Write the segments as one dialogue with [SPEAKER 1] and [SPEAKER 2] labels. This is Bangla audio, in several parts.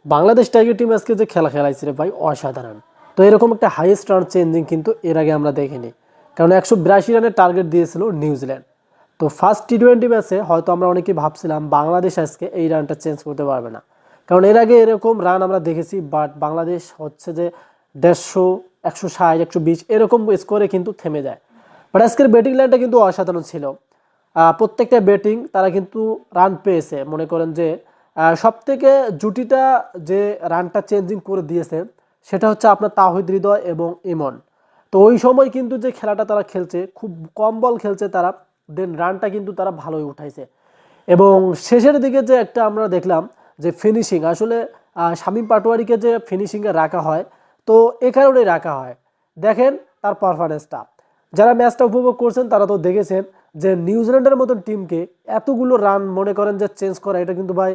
[SPEAKER 1] বাংলাদেশ টাইগার টিম আজকে যে খেলা খেলাইছে রে ভাই অসাধারণ। তো এরকম একটা হাইয়েস্ট রান চেঞ্জিং কিন্তু এর আগে আমরা দেখিনি, কারণ 182 রানের টার্গেট দিয়েছিল নিউজিল্যান্ড। তো ফার্স্ট টি-20 ম্যাচে হয়তো আমরা অনেকেই ভাবছিলাম বাংলাদেশ আজকে এই রানটা চেঞ্জ করতে পারবে না, কারণ এর আগে এরকম রান আমরা দেখেছি, বাট বাংলাদেশ হচ্ছে যে 150, 160, 120 এরকম স্কোরে কিন্তু থেমে যায়। বাট আজকের ব্যাটিং লাইনটা কিন্তু অসাধারণ ছিল। প্রত্যেকটা ব্যাটিং তারা কিন্তু রান পেয়েছে। মনে করেন যে সব থেকে জুটিটা যে রানটা চেঞ্জিং করে দিয়েছে সেটা হচ্ছে আপনার তাওহিদ হৃদয় এবং ইমন। তো ওই সময় কিন্তু যে খেলাটা তারা খেলছে, খুব কম বল খেলছে তারা, দেন রানটা কিন্তু তারা ভালোই উঠাইছে। এবং শেষের দিকে যে একটা আমরা দেখলাম যে ফিনিশিং, আসলে শামীম পাটোয়ারিকে যে ফিনিশিংয়ে রাখা হয়, তো এ কারণেই রাখা হয়। দেখেন তার পারফরমেন্সটা, যারা ম্যাচটা উপভোগ করছেন তারা তো দেখেছেন যে নিউজিল্যান্ডের মতন টিমকে এতগুলো রান মনে করেন যে চেঞ্জ করা, এটা কিন্তু ভাই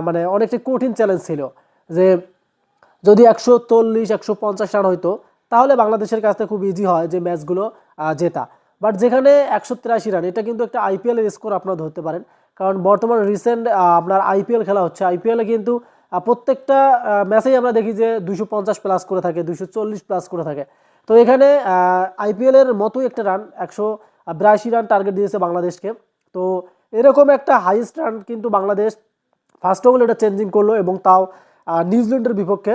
[SPEAKER 1] মানে অনেকটা কঠিন চ্যালেঞ্জ ছিল। যে যদি 140, 150 রান হইতো তাহলে বাংলাদেশের কাছে খুব ইজি হয় যে ম্যাচগুলো জেতা। বাট যেখানে 183 রান, এটা কিন্তু একটা আইপিএলের স্কোর আপনারা ধরতে পারেন। কারণ বর্তমান রিসেন্ট আপনার আইপিএল খেলা হচ্ছে, আইপিএলে কিন্তু প্রত্যেকটা ম্যাচেই আমরা দেখি যে 250 প্লাস করে থাকে, 240 প্লাস করে থাকে। তো এখানে আইপিএলের মতোই একটা রান, 182 রান টার্গেট দিয়েছে বাংলাদেশকে। তো এরকম একটা হাইস্ট রান কিন্তু বাংলাদেশ ফার্স্ট অফ অল এটা চেঞ্জিং করলো, এবং তাও নিউজিল্যান্ডের বিপক্ষে।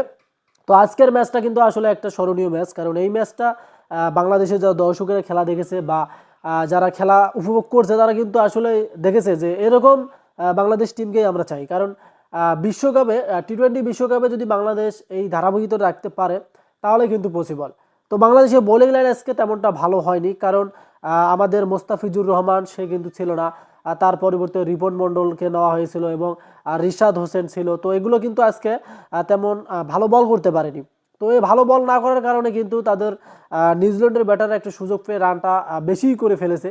[SPEAKER 1] তো আজকের ম্যাচটা কিন্তু আসলে একটা স্মরণীয় ম্যাচ, কারণ এই ম্যাচটা বাংলাদেশের যারা দর্শকেরা খেলা দেখেছে বা যারা খেলা উপভোগ করছে তারা কিন্তু আসলে দেখেছে যে এরকম বাংলাদেশ টিমকেই আমরা চাই। কারণ বিশ্বকাপে টি-20 বিশ্বকাপে যদি বাংলাদেশ এই ধারাবাহিকতা রাখতে পারে তাহলে কিন্তু পসিবল। তো বাংলাদেশের বোলিং লাইন আজকে তেমনটা ভালো হয়নি, কারণ আমাদের মোস্তাফিজুর রহমান সে কিন্তু ছিল না, তার পরিবর্তে রিপন মণ্ডলকে নেওয়া হয়েছিল, এবং রিশাদ হোসেন ছিল। তো এগুলো কিন্তু আজকে তেমন ভালো বল করতে পারেনি। তো এই ভালো বল না করার কারণে কিন্তু তাদের নিউজিল্যান্ডের ব্যাটাররা একটা সুযোগ পেয়ে রানটা বেশি করে ফেলেছে।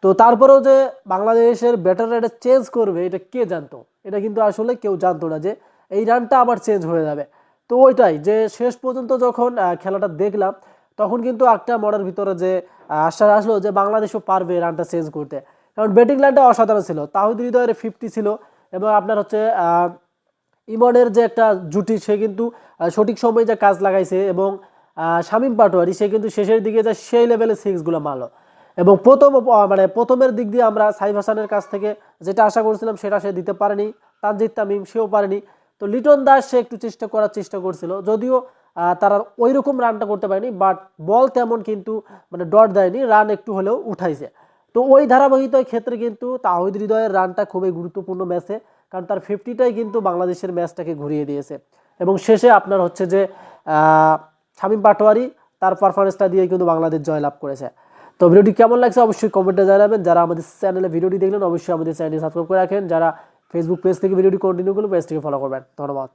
[SPEAKER 1] তো তারপরেও যে বাংলাদেশের ব্যাটাররা এটা চেঞ্জ করবে এটা কে জানতো? এটা কিন্তু আসলে কেউ জানতো না যে এই রানটা আবার চেঞ্জ হয়ে যাবে। তো ওইটাই যে শেষ পর্যন্ত যখন খেলাটা দেখলাম, তখন কিন্তু একটা মনের ভিতরে যে আশ্বাস আসলো যে বাংলাদেশও পারবে রানটা চেঞ্জ করতে। কারণ ব্যাটিং লাইনটা অসাধারণ ছিল, তাহিদ হৃদয়ের 50 ছিল, এবং আপনার হচ্ছে ইমনের যে একটা জুটি সে কিন্তু সঠিক সময়ে যে কাজ লাগাইছে, এবং শামীম পাটোয়ারি সে কিন্তু শেষের দিকে যে সেই লেভেলে সিক্সগুলো মারলো। এবং মানে প্রথমের দিক দিয়ে আমরা সাইফ হাসানের কাছ থেকে যেটা আশা করছিলাম সেটা সে দিতে পারেনি, তানজিদ তামিম সেও পারেনি। তো লিটন দাস সে একটু চেষ্টা করছিল, যদিও তারা ওই রকম রানটা করতে পারেনি, বাট বল তেমন কিন্তু মানে ডট দেয়নি, রান একটু হলেও উঠাইছে। তো ওই ধারাবাহিকতার ক্ষেত্রে কিন্তু তাহিদ হৃদয়ের রানটা খুবই গুরুত্বপূর্ণ ম্যাচে, কারণ তার 50টাই কিন্তু বাংলাদেশের ম্যাচটাকে ঘুরিয়ে দিয়েছে। এবং শেষে আপনার হচ্ছে যে শামীম পাটোয়ারি তার পারফরমেন্সটা দিয়ে কিন্তু বাংলাদেশ জয়লাভ করেছে। তো ভিডিওটি কেমন লাগছে অবশ্যই কমেন্টে জানাবেন। যারা আমাদের চ্যানেলে ভিডিওটি দেখলেন অবশ্যই আমাদের চ্যানেলটি সাবস্ক্রাইব করে রাখেন। যারা ফেসবুক পেজ থেকে ভিডিওটি কন্টিনিউ করবেন পেজ থেকে ফলো করবেন। ধন্যবাদ।